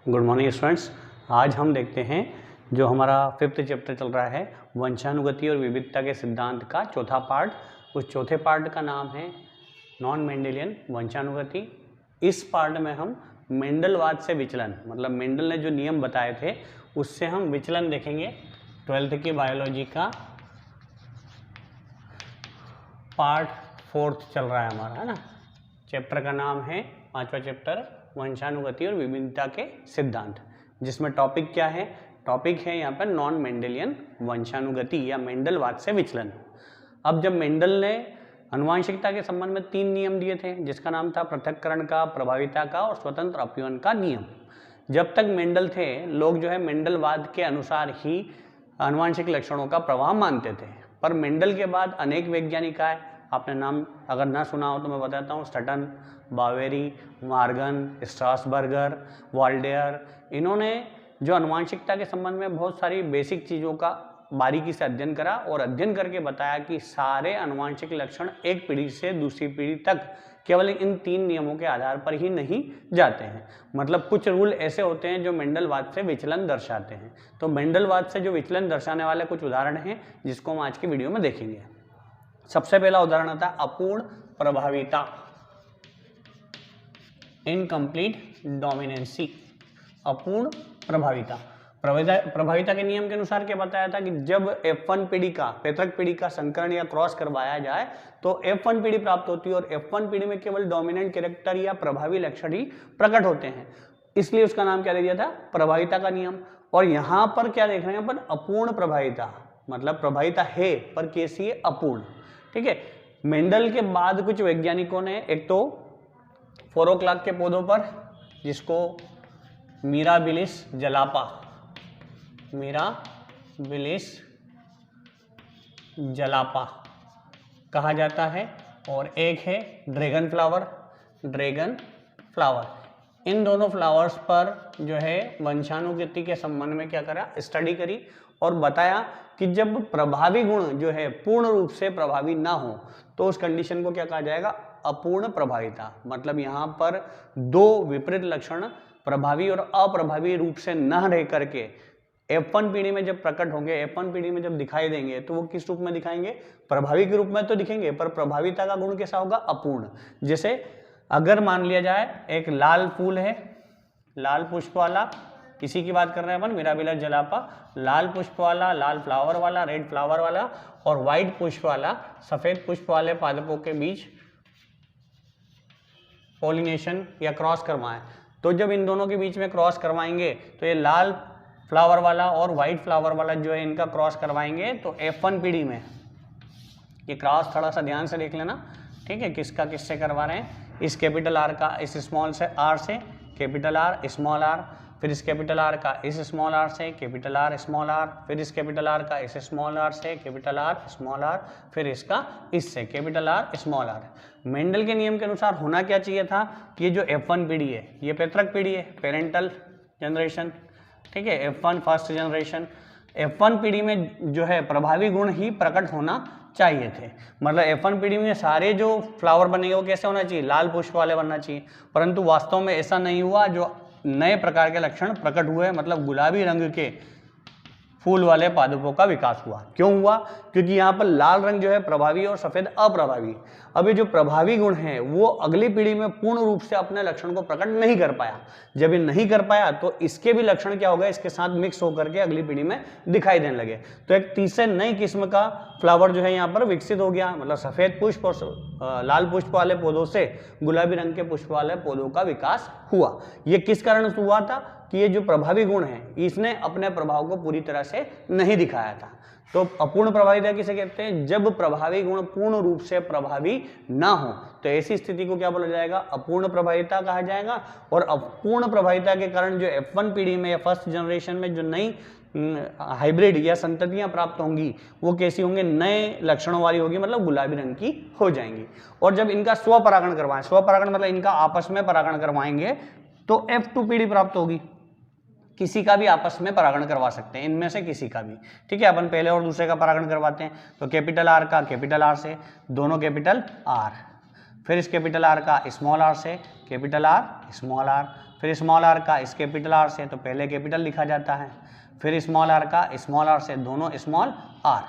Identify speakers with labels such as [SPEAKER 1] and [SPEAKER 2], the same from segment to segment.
[SPEAKER 1] Good morning students. आज हम देखते हैं जो हमारा 5th चैप्टर चल रहा है वंशानुगति और विविधता के सिद्धांत का चौथा पार्ट। उस चौथे पार्ट का नाम है नॉन मेंडेलियन वंशानुगति। इस पार्ट में हम मेंडलवाद से विचलन, मतलब मेंडल ने जो नियम बताए थे उससे हम विचलन देखेंगे। 12th की बायोलॉजी का पार्ट 4th चल रहा है हमारा, है ना। चैप्टर का नाम है, 5वां चैप्टर, वंशानुगति और विभिन्नता के सिद्धांत, जिसमें टॉपिक क्या है? टॉपिक है यहाँ पर नॉन मेंडेलियन वंशानुगति या मेंडलवाद से विचलन। अब जब मेंडल ने आनुवंशिकता के संबंध में 3 नियम दिए थे, जिसका नाम था पृथक्करण का, प्रभाविता का और स्वतंत्र अपव्यय का नियम। जब तक मेंडल थे, लोग जो है मेंडलवाद के अनुसार ही आनुवंशिक लक्षणों का प्रभाव मानते थे। पर मेंडल के बाद अनेक वैज्ञानिक आए। आपने नाम अगर ना सुना हो तो मैं बताता हूँ। स्टटन, बावेरी, मार्गन, स्ट्रासबर्गर, वाल्डेयर, इन्होंने जो आनुवंशिकता के संबंध में बहुत सारी बेसिक चीज़ों का बारीकी से अध्ययन करा और अध्ययन करके बताया कि सारे आनुवंशिक लक्षण एक पीढ़ी से दूसरी पीढ़ी तक केवल इन 3 नियमों के आधार पर ही नहीं जाते हैं। मतलब कुछ रूल ऐसे होते हैं जो मेंडलवाद से विचलन दर्शाते हैं। तो मेंडलवाद से जो विचलन दर्शाने वाले कुछ उदाहरण हैं, जिसको हम आज की वीडियो में देखेंगे। सबसे पहला उदाहरण आता है अपूर्ण प्रभाविता, इनकम्प्लीट डोमिनेंसी। अपूर्ण प्रभाविता, प्रभाविता के नियम के अनुसार क्या बताया था कि जब F1 पीढ़ी का, पैतृक पीढ़ी का संकरण या क्रॉस करवाया जाए तो F1 पीढ़ी प्राप्त होती है और F1 पीढ़ी में केवल डोमिनेंट कैरेक्टर या प्रभावी लक्षण ही प्रकट होते हैं। इसलिए उसका नाम क्या दे दिया था? प्रभाविता का नियम। और यहाँ पर क्या देख रहे हैं अपन? अपूर्ण प्रभाविता, मतलब प्रभाविता है पर कैसी है? अपूर्ण। ठीक है। मेंडल के बाद कुछ वैज्ञानिकों ने, एक तो 4 o'clock के पौधों पर, जिसको मिराबिलिस जलापा, मिराबिलिस जलापा कहा जाता है, और एक है ड्रैगन फ्लावर, ड्रैगन फ्लावर। इन दोनों फ्लावर्स पर जो है वंशानुगति के संबंध में क्या करा? स्टडी करी और बताया कि जब प्रभावी गुण जो है पूर्ण रूप से प्रभावी ना हो तो उस कंडीशन को क्या कहा जाएगा? अपूर्ण प्रभाविता। मतलब यहाँ पर 2 विपरीत लक्षण प्रभावी और अप्रभावी रूप से न रह करके F1 पीढ़ी में जब प्रकट होंगे, F1 पीढ़ी में जब दिखाई देंगे तो वो किस रूप में दिखाएंगे? प्रभावी के रूप में तो दिखेंगे, पर प्रभाविता का गुण कैसा होगा? अपूर्ण। जैसे अगर मान लिया जाए एक लाल फूल है, लाल पुष्प वाला, किसी की बात कर रहे हैं अपन, मिराबिलिस जलापा, लाल पुष्प वाला, लाल फ्लावर वाला, रेड फ्लावर वाला, और व्हाइट पुष्प वाला, सफेद पुष्प वाले पादपों के बीच पॉलिनेशन या क्रॉस करवाएं। तो जब इन दोनों के बीच में क्रॉस करवाएंगे तो ये लाल फ्लावर वाला और व्हाइट फ्लावर वाला जो है इनका क्रॉस करवाएंगे तो F1 पीढ़ी में ये क्रॉस थोड़ा सा ध्यान से देख लेना, ठीक है, किसका किससे करवा रहे हैं। इस कैपिटल आर का इस स्मॉल से आर से कैपिटल आर स्मॉल आर, फिर इस कैपिटल आर का इस स्मॉल आर से कैपिटल आर स्मॉल आर, फिर इस कैपिटल आर का इस स्मॉल आर से कैपिटल आर स्मॉल आर, फिर इसका इससे capital R small R. Mendel के नियम के अनुसार होना क्या चाहिए था कि ये जो F1 पीढ़ी है ये पैतृक पीढ़ी है, पेरेंटल जनरेशन, ठीक है, F1 फर्स्ट जनरेशन। F1 पीढ़ी में जो है प्रभावी गुण ही प्रकट होना चाहिए थे। मतलब F1 पीढ़ी में सारे जो फ्लावर बनेंगे वो कैसे होना चाहिए? लाल पुष्प वाले बनना चाहिए। परंतु वास्तव में ऐसा नहीं हुआ। जो नए प्रकार के लक्षण प्रकट हुए, मतलब गुलाबी रंग के फूल वाले पादपों का विकास हुआ। क्यों हुआ? क्योंकि यहाँ पर लाल रंग जो है प्रभावी और सफेद अप्रभावी। अब ये जो प्रभावी गुण है वो अगली पीढ़ी में पूर्ण रूप से अपने लक्षण को प्रकट नहीं कर पाया। जब ये नहीं कर पाया तो इसके भी लक्षण क्या हो गए? इसके साथ मिक्स होकर के अगली पीढ़ी में दिखाई देने लगे। तो एक तीसरे नई किस्म का फ्लावर जो है यहाँ पर विकसित हो गया। मतलब सफेद पुष्प और लाल पुष्प वाले पौधों से गुलाबी रंग के पुष्प वाले पौधों का विकास हुआ। ये किस कारण से हुआ था कि ये जो प्रभावी गुण है इसने अपने प्रभाव को पूरी तरह से नहीं दिखाया था। तो अपूर्ण प्रभाविता किसे कहते हैं? जब प्रभावी गुण पूर्ण रूप से प्रभावी ना हो तो ऐसी स्थिति को क्या बोला जाएगा? अपूर्ण प्रभाविता कहा जाएगा। और अपूर्ण प्रभाविता के कारण जो F1 पीढ़ी में या फर्स्ट जनरेशन में जो नई हाइब्रिड या संततियां प्राप्त होंगी वो कैसी होंगी? नए लक्षणों वाली होगी, मतलब गुलाबी रंग की हो जाएंगी। और जब इनका स्वपरागण करवाएं, स्वपरागण मतलब इनका आपस में परागण करवाएंगे, तो F2 पीढ़ी प्राप्त होगी। किसी का भी आपस में परागण करवा सकते हैं, इनमें से किसी का भी, ठीक है। अपन पहले और दूसरे का परागण करवाते हैं। तो कैपिटल आर का कैपिटल आर से, दोनों कैपिटल आर, फिर इस कैपिटल आर का स्मॉल आर से कैपिटल आर स्मॉल आर, फिर स्मॉल आर का इस कैपिटल आर से, तो पहले कैपिटल लिखा जाता है, फिर स्मॉल आर का स्मॉल आर से, दोनों स्मॉल आर।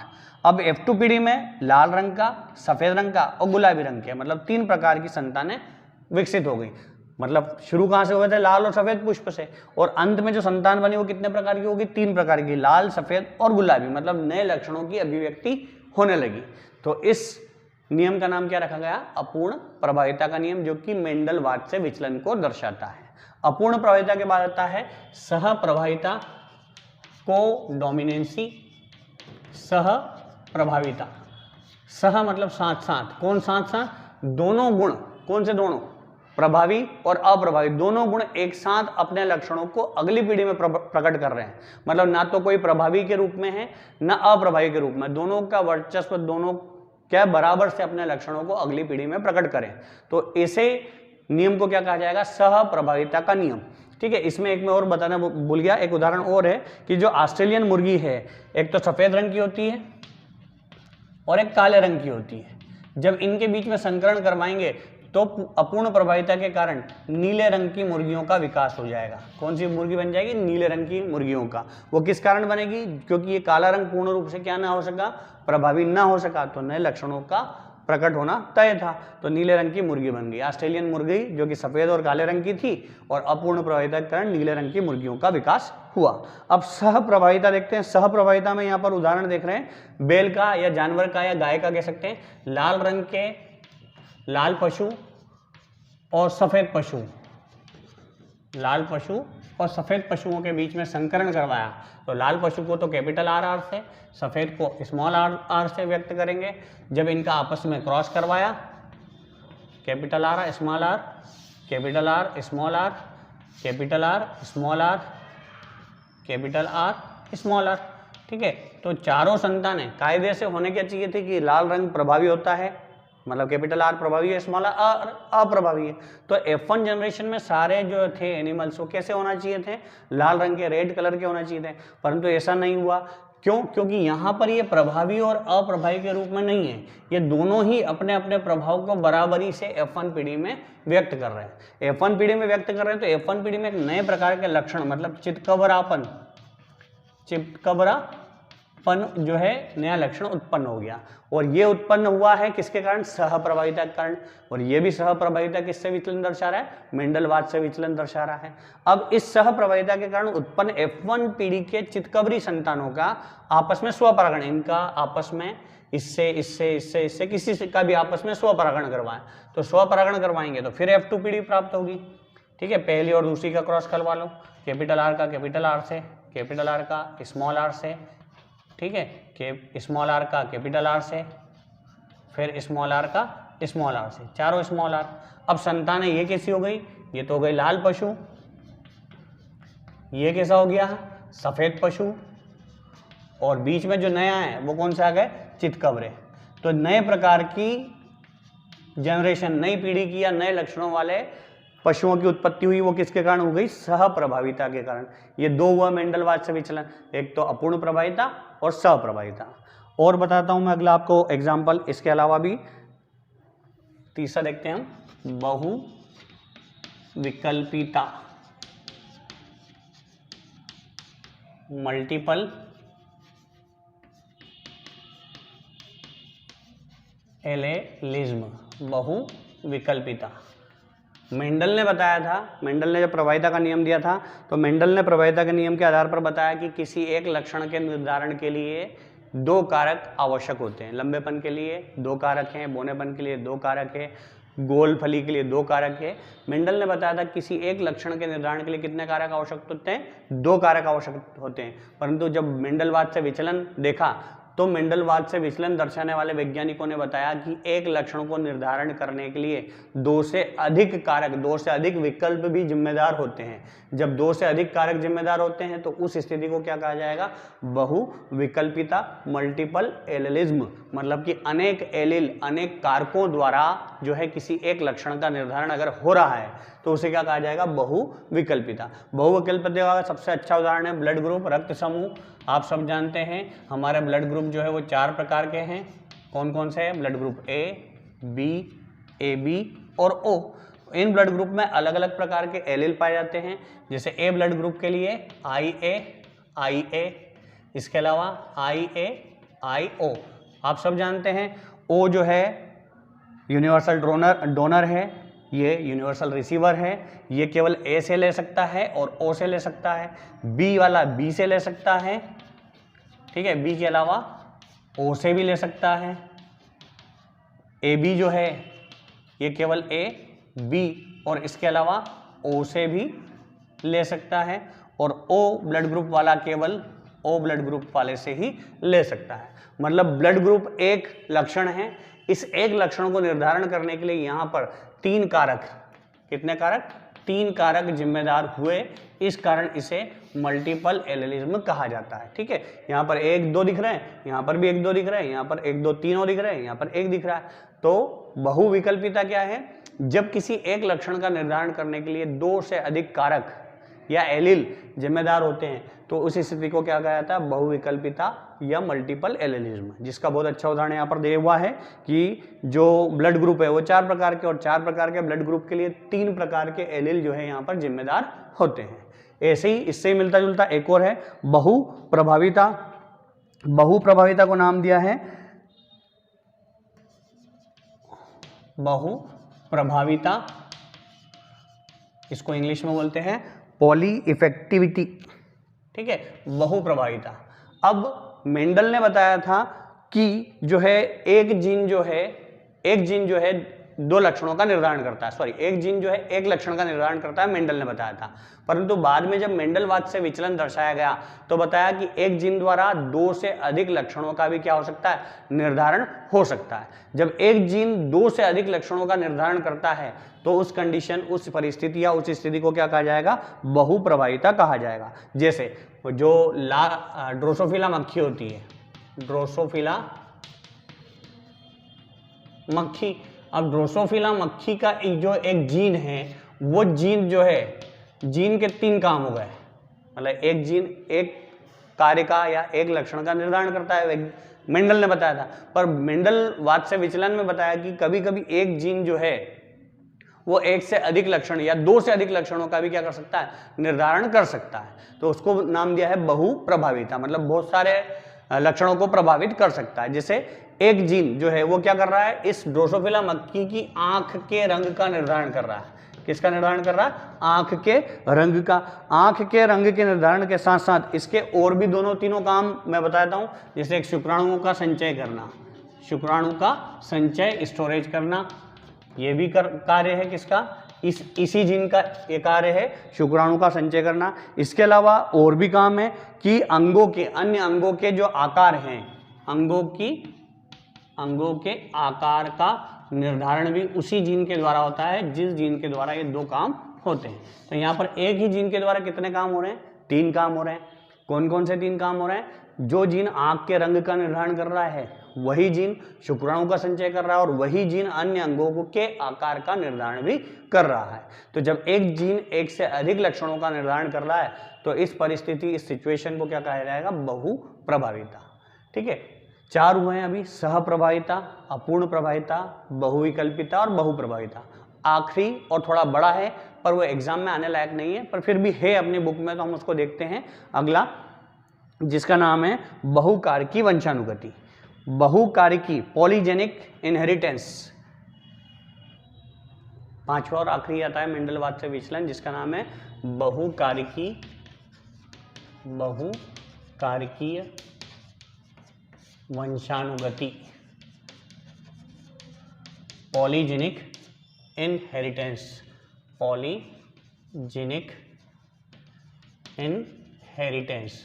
[SPEAKER 1] अब F2PD में लाल रंग का, सफेद रंग का और गुलाबी रंग के, मतलब 3 प्रकार की संतानें विकसित हो गई। मतलब शुरू कहाँ से हुए थे? लाल और सफेद पुष्प से, और अंत में जो संतान बनी वो कितने प्रकार की होगी? 3 प्रकार की, लाल, सफेद और गुलाबी, मतलब नए लक्षणों की अभिव्यक्ति होने लगी। तो इस नियम का नाम क्या रखा गया? अपूर्ण प्रभाविता का नियम, जो कि मेंडलवाद से विचलन को दर्शाता है। अपूर्ण प्रभाविता के बाद आता है सह प्रभाविता, को डोमिनेंसी, सह प्रभाविता। सह मतलब साथ साथ, कौन साथ साथ? दोनों गुण, कौन से दोनों? प्रभावी और अप्रभावी, दोनों गुण एक साथ अपने लक्षणों को अगली पीढ़ी में प्रकट कर रहे हैं। मतलब ना तो कोई प्रभावी के रूप में है ना अप्रभावी के रूप में, दोनों का वर्चस्व, दोनों क्या बराबर से अपने लक्षणों को अगली पीढ़ी में प्रकट करें। तो ऐसे नियम को क्या कहा जाएगा? सह प्रभाविता का नियम। ठीक है, इसमें एक मैं और बताना भूल गया, एक उदाहरण और है कि जो ऑस्ट्रेलियन मुर्गी है, एक तो सफेद रंग की होती है और एक काले रंग की होती है। जब इनके बीच में संकरण करवाएंगे तो अपूर्ण प्रभाविता के कारण नीले रंग की मुर्गियों का विकास हो जाएगा। कौन सी मुर्गी बन जाएगी? नीले रंग की मुर्गियों का। वो किस कारण बनेगी? क्योंकि ये काला रंग पूर्ण रूप से क्या ना हो सका? प्रभावी ना हो सका, तो नए लक्षणों का प्रकट होना तय था, तो नीले रंग की मुर्गी बन गई। ऑस्ट्रेलियन मुर्गी जो कि सफेद और काले रंग की थी, और अपूर्ण प्रभाविता के कारण नीले रंग की मुर्गियों का विकास हुआ। अब सह प्रभाविता देखते हैं। सह प्रभाविता में यहाँ पर उदाहरण देख रहे हैं बैल का या जानवर का या गाय का कह सकते हैं। लाल रंग के लाल पशु और सफेद पशु, लाल पशु और सफेद पशुओं के बीच में संकरण करवाया, तो लाल पशु को तो कैपिटल आर से, सफेद को स्मॉल आर से व्यक्त करेंगे। जब इनका आपस में क्रॉस करवाया, capital R small R, capital R small R, capital R small R, capital R small R. ठीक है, तो चारों संतानें कायदे से होने क्या चाहिए थी कि लाल रंग प्रभावी होता है, मतलब कैपिटल आर प्रभावी है, स्मॉल आर अप्रभावी है। तो F1 जनरेशन में सारे जो थे एनिमल्स वो कैसे होना चाहिए थे? लाल रंग के, रेड कलर के होना चाहिए थे, परंतु ऐसा नहीं हुआ। क्यों? क्योंकि यहाँ पर ये प्रभावी और अप्रभावी के रूप में नहीं है, ये दोनों ही अपने अपने प्रभाव को बराबरी से F1 पीढ़ी में व्यक्त कर रहे हैं। F1 पीढ़ी में व्यक्त कर रहे हैं, तो F1 पीढ़ी में एक नए प्रकार के लक्षण, मतलब चितकबरापन, चितकबरापन जो है नया लक्षण उत्पन्न हो गया। और ये उत्पन्न हुआ है किसके कारण? सह प्रभाविता के कारण। और ये भी सह प्रभाविता किससे विचलन दर्शा रहा है? मेंडलवाद से विचलन दर्शा रहा है। अब इस सह प्रभाविता के कारण उत्पन्न F1 पीढ़ी के चितकबरी संतानों का आपस में स्वपरागण, इनका आपस में इससे इससे इससे इससे किसी का भी आपस में स्वपरागण करवाएं, तो स्वपरागण करवाएंगे तो फिर F2 पीढ़ी प्राप्त होगी। ठीक है, पहली और दूसरी का क्रॉस करवा लो, कैपिटल आर का कैपिटल आर से, कैपिटल आर का स्मॉल आर से, ठीक है, कि स्मॉल आर का कैपिटल आर से, फिर स्मॉल आर का स्मॉल आर से, चारों स्मॉल आर। अब संतानें ये कैसी हो गई? ये तो हो गई लाल पशु, ये कैसा हो गया? सफेद पशु, और बीच में जो नया है वो कौन सा आ गए? चितकबरे। तो नए प्रकार की जनरेशन, नई पीढ़ी की या नए लक्षणों वाले पशुओं की उत्पत्ति हुई, वो किसके कारण हो गई? सह प्रभाविता के कारण। ये दो हुआ मेंडलवाद से विचलन, एक तो अपूर्ण प्रभाविता और सह प्रभाविता। और बताता हूं मैं अगला आपको एग्जाम्पल, इसके अलावा भी तीसरा देखते हैं हम, बहु विकल्पिता, मल्टीपल एलेलिज्म, बहु विकल्पिता। मेंडल ने बताया था, मेंडल ने जब प्रभाविता का नियम दिया था, तो मेंडल ने प्रभाविता के नियम के आधार पर बताया कि किसी एक लक्षण के निर्धारण के लिए 2 कारक आवश्यक होते हैं। लंबेपन के लिए 2 कारक हैं, बौनेपन के लिए 2 कारक है, गोल फली के लिए 2 कारक है। मेंडल ने बताया था किसी एक लक्षण के निर्धारण के लिए कितने कारक आवश्यक होते हैं? 2 कारक आवश्यक होते हैं। परंतु जब मेंडलवाद से विचलन देखा, तो मेंडलवाद से विचलन दर्शाने वाले वैज्ञानिकों ने बताया कि एक लक्षण को निर्धारण करने के लिए 2 से अधिक कारक, 2 से अधिक विकल्प भी जिम्मेदार होते हैं। जब 2 से अधिक कारक जिम्मेदार होते हैं तो उस स्थिति को क्या कहा जाएगा? बहु विकल्पिता, मल्टीपल एलेलिज्म। मतलब कि अनेक एलिल, अनेक कारकों द्वारा जो है किसी एक लक्षण का निर्धारण अगर हो रहा है तो उसे क्या कहा जाएगा? बहु विकल्पिता। बहु विकल्पिता का सबसे अच्छा उदाहरण है ब्लड ग्रुप, रक्त समूह। आप सब जानते हैं हमारे ब्लड ग्रुप जो है वो 4 प्रकार के हैं। कौन कौन से हैं? Blood group A, B, AB और O। इन ब्लड ग्रुप में अलग अलग प्रकार के एलील पाए जाते हैं, जैसे ए ब्लड ग्रुप के लिए IA, इसके अलावा IA, IO। आप सब जानते हैं O जो है यूनिवर्सल डोनर है, ये यूनिवर्सल रिसीवर है, ये केवल A से ले सकता है और O से ले सकता है। B वाला B से ले सकता है, ठीक है, B के अलावा O से भी ले सकता है। AB जो है ये केवल A, B और इसके अलावा O से भी ले सकता है, और O ब्लड ग्रुप वाला केवल O ब्लड ग्रुप वाले से ही ले सकता है। मतलब ब्लड ग्रुप एक लक्षण है, इस एक लक्षण को निर्धारण करने के लिए यहाँ पर 3 कारक, कितने कारक, 3 कारक जिम्मेदार हुए, इस कारण इसे मल्टीपल एलेलिज्म कहा जाता है। ठीक है, यहाँ पर 1 2 दिख रहे हैं, यहाँ पर भी 1 2 दिख रहे हैं, यहाँ पर 1 2 3 और दिख रहे हैं, यहाँ पर 1 दिख रहा है। तो बहुविकल्पिता क्या है, जब किसी एक लक्षण का निर्धारण करने के लिए 2 से अधिक कारक या एलील जिम्मेदार होते हैं तो उस स्थिति को क्या कहा जाता है, बहुविकल्पिता या मल्टीपल एलेलिज्म। जिसका बहुत अच्छा उदाहरण यहाँ पर दिया हुआ है कि जो ब्लड ग्रुप है वो 4 प्रकार के, और 4 प्रकार के ब्लड ग्रुप के लिए 3 प्रकार के एलील जो है यहाँ पर जिम्मेदार होते हैं। ऐसे ही इससे मिलता जुलता एक और है बहुप्रभाविता। बहुप्रभाविता को नाम दिया है बहुप्रभाविता, इसको इंग्लिश में बोलते हैं पॉली इफेक्टिविटी। ठीक है, बहुप्रभाविता। अब मेंडल ने बताया था कि जो है एक जीन जो है 2 लक्षणों का निर्धारण करता है, सॉरी एक जीन जो है 1 लक्षण का निर्धारण करता है, मेंडल ने बताया था। परंतु बाद में जब मेंडलवाद से विचलन दर्शाया गया तो बताया कि एक जीन द्वारा 2 से अधिक लक्षणों का भी क्या हो सकता है, निर्धारण हो सकता है। जब एक जीन 2 से अधिक लक्षणों का निर्धारण करता है तो उस कंडीशन, उस परिस्थिति या उस स्थिति को क्या कहा जाएगा, बहुप्रभाविता कहा जाएगा। जैसे जो ड्रोसोफिला मक्खी होती है, ड्रोसोफिला मक्खी, अब ड्रोसोफिला मक्खी का जो एक जीन है, वो जीन जो है, जीन के 3 काम हो गए। मतलब एक जीन एक कार्य का या एक लक्षण का निर्धारण करता है, मेंडल ने बताया था। पर मेंडलवाद से विचलन में बताया कि कभी कभी एक जीन जो है वो 1 से अधिक लक्षण या 2 से अधिक लक्षणों का भी क्या कर सकता है, निर्धारण कर सकता है। तो उसको नाम दिया है बहुप्रभाविता, मतलब बहुत सारे लक्षणों को प्रभावित कर सकता है। जैसे एक जीन जो है वो क्या कर रहा है, इस ड्रोसोफिला मक्खी की आंख के रंग का निर्धारण कर रहा है। किसका निर्धारण कर रहा है, आंख के रंग का। आंख के रंग के निर्धारण के साथ साथ इसके और भी तीनों काम मैं बताता हूं। जैसे एक शुक्राणुओं का संचय करना, शुक्राणु का संचय, स्टोरेज करना, ये भी कार्य है किसका, इसी जीन का ये कार्य है, शुक्राणु का संचय करना। इसके अलावा और भी काम है कि अंगों के, अन्य अंगों के जो आकार हैं, अंगों के आकार का निर्धारण भी उसी जीन के द्वारा होता है जिस जीन के द्वारा ये 2 काम होते हैं। तो यहाँ पर एक ही जीन के द्वारा कितने काम हो रहे हैं, 3 काम हो रहे हैं। कौन कौन से 3 काम हो रहे हैं, जो जीन आंख के रंग का निर्धारण कर रहा है वही जीन शुक्राणु का संचय कर रहा है, और वही जीन अन्य अंगों के आकार का निर्धारण भी कर रहा है। तो जब एक जीन 1 से अधिक लक्षणों का निर्धारण कर रहा है तो इस परिस्थिति, इस सिचुएशन को क्या कहा जाएगा, बहुप्रभाविता। ठीक है, 4 हुए हैं अभी, सहप्रभाविता, अपूर्ण प्रभाविता, बहुविकल्पिता और बहुप्रभाविता। आखिरी और थोड़ा बड़ा है पर वो एग्जाम में आने लायक नहीं है, पर फिर भी है अपनी बुक में, तो हम उसको देखते हैं अगला, जिसका नाम है बहुकारकी वंशानुगति। बहुकारकी, पॉलीजेनिक इनहेरिटेंस। 5वां और आखिरी आता है मेंडलवाद से विचलन, जिसका नाम है बहुकारकीय वंशानुगति, पॉलीजेनिक इनहेरिटेंस, पॉलीजेनिक इनहेरिटेंस।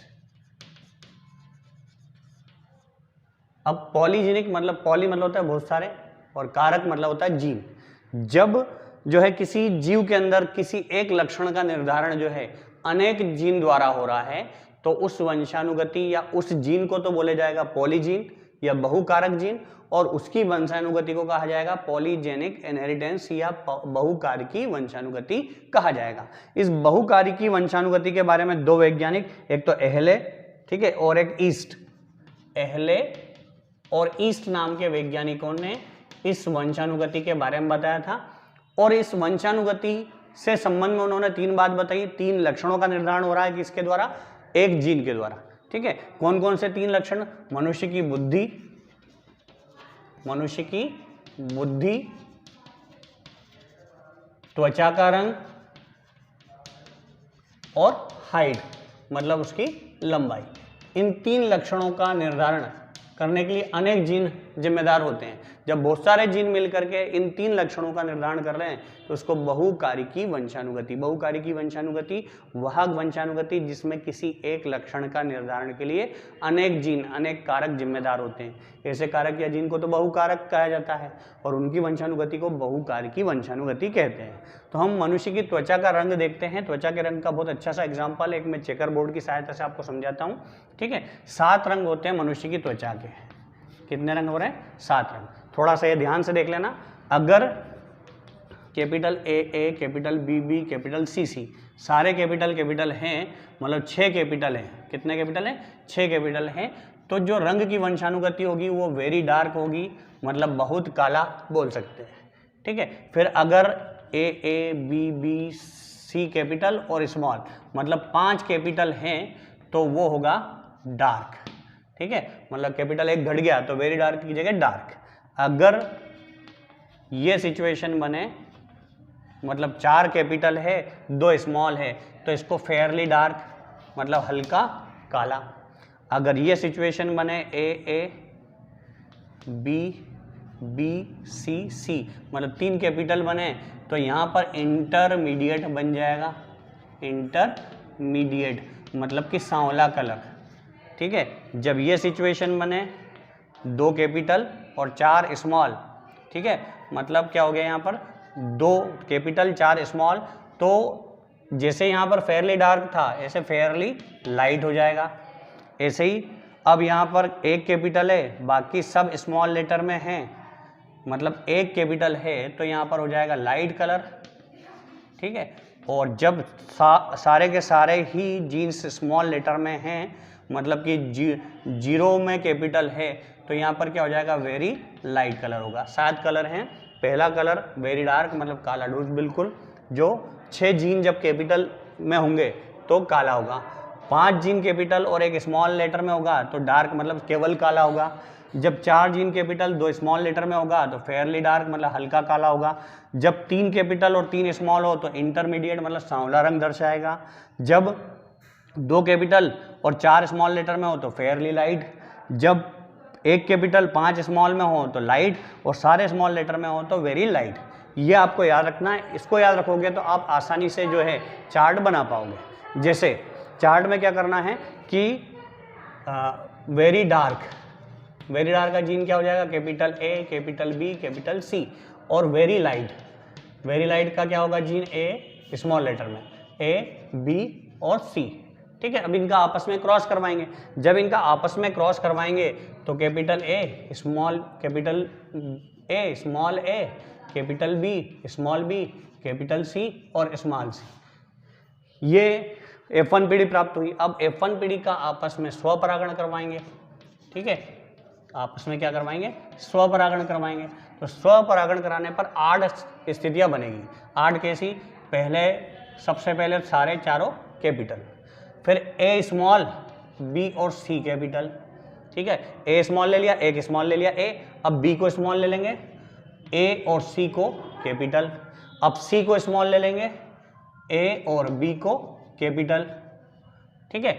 [SPEAKER 1] अब पॉलीजेनिक मतलब, पॉली मतलब होता है बहुत सारे, और कारक मतलब होता है जीन। जब जो है किसी जीव के अंदर किसी एक लक्षण का निर्धारण जो है अनेक जीन द्वारा हो रहा है तो उस वंशानुगति या उस जीन को तो बोले जाएगा पॉलीजीन या बहुकारक जीन, और उसकी वंशानुगति को कहा जाएगा पॉलीजेनिक इनहेरिटेंस या बहुकारकी वंशानुगति कहा जाएगा। इस बहुकारकी वंशानुगति के बारे में 2 वैज्ञानिक, एक तो एहले, ठीक है, और एक ईस्ट। एहले और ईस्ट नाम के वैज्ञानिकों ने इस वंशानुगति के बारे में बताया था, और इस वंशानुगति से संबंध में उन्होंने 3 बात बताई, 3 लक्षणों का निर्धारण हो रहा है किसके द्वारा, एक जीन के द्वारा। ठीक है, कौन कौन से 3 लक्षण, मनुष्य की बुद्धि, त्वचा का रंग और हाइट मतलब उसकी लंबाई। इन 3 लक्षणों का निर्धारण करने के लिए अनेक जीन जिम्मेदार होते हैं। जब बहुत सारे जीन मिलकर के इन 3 लक्षणों का निर्धारण कर रहे हैं तो उसको बहुकारिकी वंशानुगति, बहुकारिकी वंशानुगति, वाहक वंशानुगति, जिसमें किसी एक लक्षण का निर्धारण के लिए अनेक जीन, अनेक कारक जिम्मेदार होते हैं। ऐसे कारक या जीन को तो बहुकारक कहा जाता है और उनकी वंशानुगति को बहुकारिकी वंशानुगति कहते हैं। तो हम मनुष्य की त्वचा का रंग देखते हैं। त्वचा के रंग का बहुत अच्छा सा एग्जाम्पल एक मैं चेकर बोर्ड की सहायता से आपको समझाता हूँ। ठीक है, 7 रंग होते हैं मनुष्य की त्वचा के। कितने रंग हो रहे हैं? 7 रंग। थोड़ा सा ये ध्यान से देख लेना, अगर capital A, capital B, capital C, सारे कैपिटल हैं, मतलब 6 कैपिटल हैं। कितने कैपिटल हैं? 6 कैपिटल हैं। तो जो रंग की वंशानुगति होगी वो वेरी डार्क होगी, मतलब बहुत काला बोल सकते हैं। ठीक है, फिर अगर ए, बी, सी कैपिटल और स्मॉल, मतलब 5 कैपिटल हैं तो वो होगा डार्क। ठीक है, मतलब कैपिटल एक घट गया तो वेरी डार्क की जगह डार्क। अगर ये सिचुएशन बने, मतलब 4 कैपिटल है 2 स्मॉल है, तो इसको फेयरली डार्क, मतलब हल्का काला। अगर ये सिचुएशन बने ए, बी, सी, मतलब 3 कैपिटल बने, तो यहाँ पर इंटरमीडिएट बन जाएगा। इंटरमीडिएट मतलब कि सांवला कलर। ठीक है, जब ये सिचुएशन बने 2 कैपिटल और 4 स्मॉल, ठीक है, मतलब क्या हो गया यहाँ पर 2 कैपिटल 4 स्मॉल, तो जैसे यहाँ पर फेयरली डार्क था ऐसे फेयरली लाइट हो जाएगा। ऐसे ही अब यहाँ पर 1 कैपिटल है, बाकी सब स्मॉल लेटर में हैं, मतलब 1 कैपिटल है तो यहाँ पर हो जाएगा लाइट कलर। ठीक है, और जब सारे के सारे ही जीन्स स्मॉल लेटर में हैं, मतलब कि 0 में कैपिटल है, तो यहाँ पर क्या हो जाएगा वेरी लाइट कलर होगा। 7 कलर हैं। पहला कलर वेरी डार्क मतलब काला डूस बिल्कुल, जो 6 जीन जब कैपिटल में होंगे तो काला होगा। 5 जीन कैपिटल और 1 स्मॉल लेटर में होगा तो डार्क मतलब केवल काला होगा। जब 4 जीन कैपिटल 2 स्मॉल लेटर में होगा तो फेयरली डार्क मतलब हल्का काला होगा। जब 3 कैपिटल और 3 स्मॉल हो तो इंटरमीडिएट मतलब सांवला रंग दर्शाएगा। जब 2 कैपिटल और 4 स्मॉल लेटर में हो तो फेयरली लाइट। जब 1 कैपिटल 5 स्मॉल में हो तो लाइट, और सारे स्मॉल लेटर में हो तो वेरी लाइट। ये आपको याद रखना है। इसको याद रखोगे तो आप आसानी से जो है चार्ट बना पाओगे। जैसे चार्ट में क्या करना है कि वेरी डार्क का जीन क्या हो जाएगा, capital A, capital B, capital C, और वेरी लाइट का क्या होगा जीन ए स्मॉल लेटर में, ए, बी और सी। ठीक है, अब इनका आपस में क्रॉस करवाएंगे। जब इनका आपस में क्रॉस करवाएंगे तो capital A small A, capital B small B, capital C और स्मॉल सी, ये F1 पीढ़ी प्राप्त हुई। अब F1 पीढ़ी का आपस में स्वपरागण करवाएंगे। ठीक है, आपस में क्या करवाएंगे, स्वपरागण करवाएंगे। तो स्वपरागण कराने पर 8 स्थितियां बनेगी। 8 कैसी, सबसे पहले सारे चारों कैपिटल, फिर ए स्मॉल, बी और सी कैपिटल। ठीक है, ए स्मॉल ले लिया, एक स्मॉल ले लिया ए, अब बी को स्मॉल ले लेंगे, ए और सी को कैपिटल, अब सी को स्मॉल ले लेंगे, ए और बी को कैपिटल। ठीक है,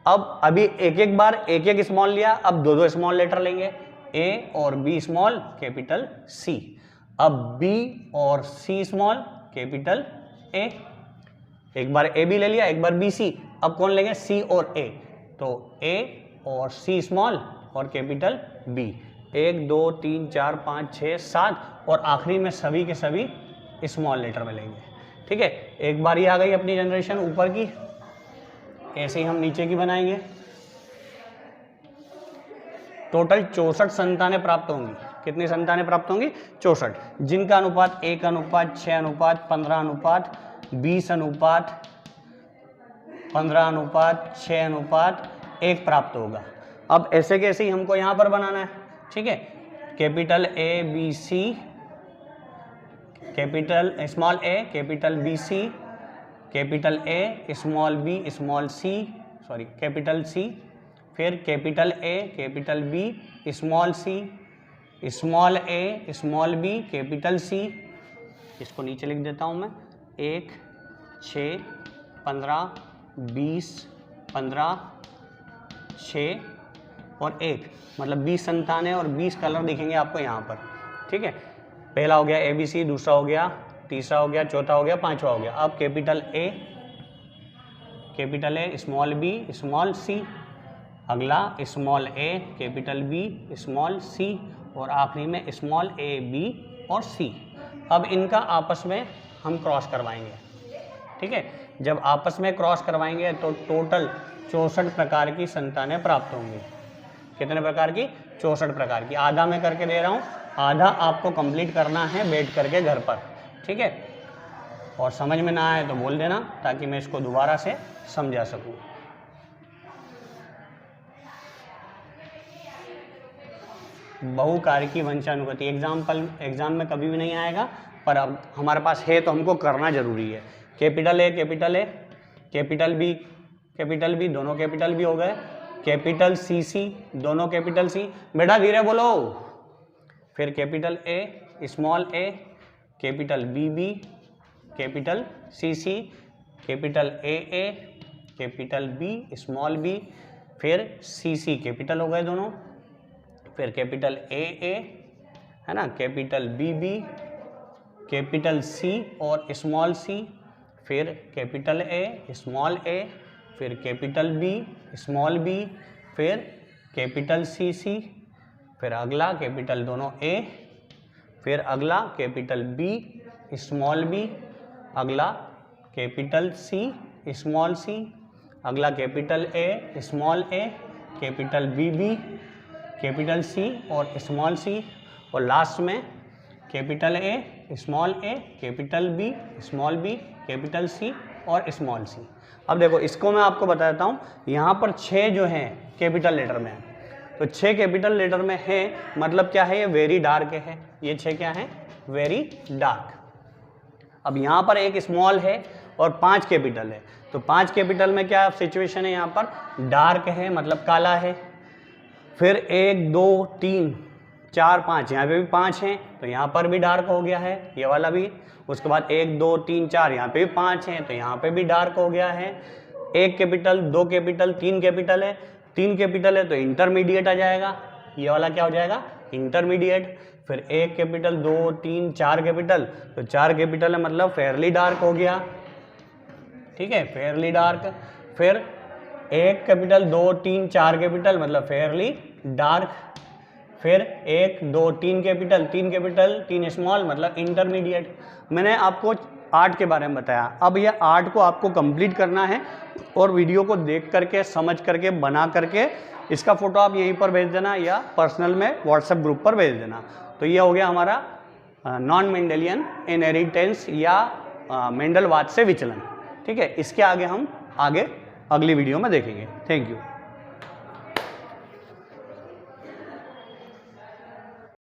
[SPEAKER 1] अब अभी एक बार एक स्मॉल लिया, अब 2 स्मॉल लेटर लेंगे, ए और बी स्मॉल, कैपिटल सी। अब बी और सी स्मॉल, कैपिटल ए। एक बार ए बी ले लिया, एक बार बी सी, अब कौन लेंगे, सी और ए, तो ए और सी स्मॉल और कैपिटल बी। 1 2 3 4 5 6 7 और आखिरी में सभी के सभी स्मॉल लेटर में लेंगे। ठीक है, एक बार ये आ गई अपनी जनरेशन ऊपर की, ऐसे ही हम नीचे की बनाएंगे। टोटल 64 संतानें प्राप्त होंगी। कितनी संतानें प्राप्त होंगी, 64, जिनका अनुपात 1 अनुपात 6 अनुपात 15 अनुपात 20 अनुपात 15 अनुपात 6 अनुपात 1 प्राप्त होगा। अब ऐसे कैसे ही हमको यहाँ पर बनाना है। ठीक है, capital A B C capital small A, capital B C, capital A, small B, small C, sorry capital C, फिर capital A, capital B, small C, small A, small B, capital C. इसको नीचे लिख देता हूँ मैं, 1, 6, 15, 20, 15, 6 और 1, मतलब 20 संतान है और 20 कलर दिखेंगे आपको यहाँ पर। ठीक है, पहला हो गया ABC, दूसरा हो गया, तीसरा हो गया, चौथा हो गया, पांचवा हो गया। अब capital A, small B, small C, अगला small A, capital B, small C और आखिरी में स्मॉल ए, बी और सी। अब इनका आपस में हम क्रॉस करवाएंगे। ठीक है, जब आपस में क्रॉस करवाएंगे तो टोटल 64 प्रकार की संतानें प्राप्त होंगी। कितने प्रकार की? 64 प्रकार की। आधा मैं करके दे रहा हूँ, आधा आपको कंप्लीट करना है बैठ करके घर पर। ठीक है, और समझ में ना आए तो बोल देना ताकि मैं इसको दोबारा से समझा सकूं। बहुकारकी वंशानुगति एग्जाम में कभी भी नहीं आएगा, पर अब हमारे पास है तो हमको करना जरूरी है। कैपिटल ए, कैपिटल बी, दोनों कैपिटल भी हो गए, कैपिटल सी, दोनों कैपिटल सी। बेटा धीरे बोलो। फिर capital A, small A, capital B, capital C, capital A, capital B, small B, फिर सी कैपिटल हो गए दोनों, फिर कैपिटल ए है ना, कैपिटल बी, कैपिटल सी और स्मॉल सी, फिर कैपिटल ए, स्मॉल ए, फिर कैपिटल बी, स्मॉल बी, फिर कैपिटल सी, फिर अगला कैपिटल दोनों ए, फिर अगला कैपिटल बी, स्मॉल बी, अगला कैपिटल सी, स्मॉल सी, अगला capital A, small A, capital B, capital C और स्मॉल सी, और लास्ट में capital A, capital B, small B, capital C और स्मॉल सी। अब देखो इसको मैं आपको बता देता हूँ, यहाँ पर 6 जो हैं कैपिटल लेटर में, तो 6 कैपिटल लेटर में है, मतलब क्या है, ये वेरी डार्क है। ये 6 क्या है? Very dark. अब यहाँ पर एक स्मॉल है और 5 कैपिटल है, तो 5 कैपिटल में क्या सिचुएशन है, यहाँ पर डार्क है मतलब काला है। फिर 1, 2, 3, 4, 5, यहाँ पे भी 5 हैं तो यहाँ पर भी डार्क हो गया है, ये वाला भी। उसके बाद 1, 2, 3, 4, यहाँ पे भी 5 हैं तो यहाँ पे भी डार्क हो गया है। 1 कैपिटल, 2 कैपिटल, 3 कैपिटल है, 3 कैपिटल है तो इंटरमीडिएट आ जाएगा, ये वाला क्या हो जाएगा, इंटरमीडिएट। फिर 1 कैपिटल, 2, 3, 4 कैपिटल, तो 4 कैपिटल है मतलब फेयरली डार्क हो गया। ठीक है, फेयरली डार्क। फिर 1 कैपिटल, 2, 3, 4 कैपिटल मतलब फेयरली डार्क। फिर 1, 2, 3 कैपिटल, 3 स्मॉल मतलब इंटरमीडिएट। मैंने आपको आर्ट के बारे में बताया, अब ये आर्ट को आपको कंप्लीट करना है और वीडियो को देख करके, समझ करके, बना करके इसका फोटो आप यहीं पर भेज देना या पर्सनल में व्हाट्सएप ग्रुप पर भेज देना। तो ये हो गया हमारा नॉन मेंडेलियन इनहेरिटेंस या मेंडलवाद से विचलन। ठीक है, इसके आगे हम अगली वीडियो में देखेंगे। Thank you.